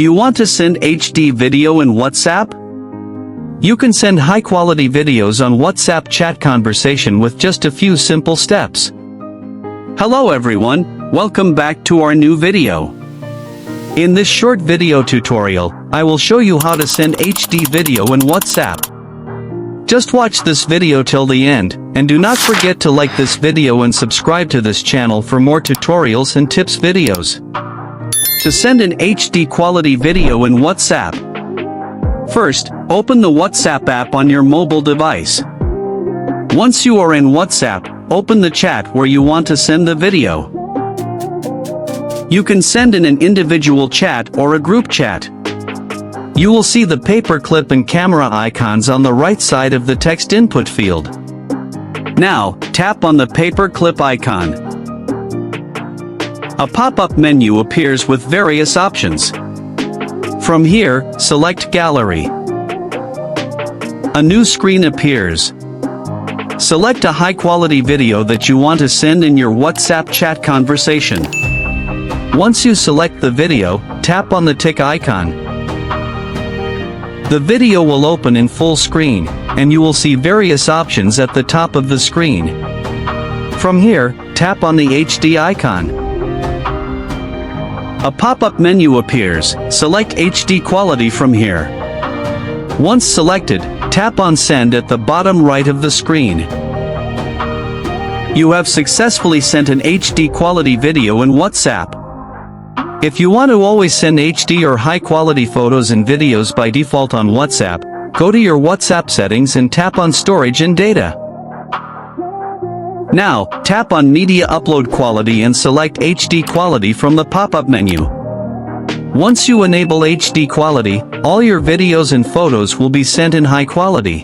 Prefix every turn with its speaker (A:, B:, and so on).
A: Do you want to send HD video in WhatsApp? You can send high-quality videos on WhatsApp chat conversation with just a few simple steps. Hello everyone, welcome back to our new video. In this short video tutorial, I will show you how to send HD video in WhatsApp. Just watch this video till the end, and do not forget to like this video and subscribe to this channel for more tutorials and tips videos. To send an HD quality video in WhatsApp. First, open the WhatsApp app on your mobile device. Once you are in WhatsApp, open the chat where you want to send the video. You can send in an individual chat or a group chat. You will see the paperclip and camera icons on the right side of the text input field. Now, tap on the paperclip icon. A pop-up menu appears with various options. From here, select Gallery. A new screen appears. Select a high-quality video that you want to send in your WhatsApp chat conversation. Once you select the video, tap on the tick icon. The video will open in full screen, and you will see various options at the top of the screen. From here, tap on the HD icon. A pop-up menu appears. Select HD quality from here. Once selected, tap on Send at the bottom right of the screen. You have successfully sent an HD quality video in WhatsApp. If you want to always send HD or high-quality photos and videos by default on WhatsApp, go to your WhatsApp settings and tap on Storage and Data. Now, tap on Media Upload Quality and select HD Quality from the pop-up menu. Once you enable HD quality, all your videos and photos will be sent in high quality.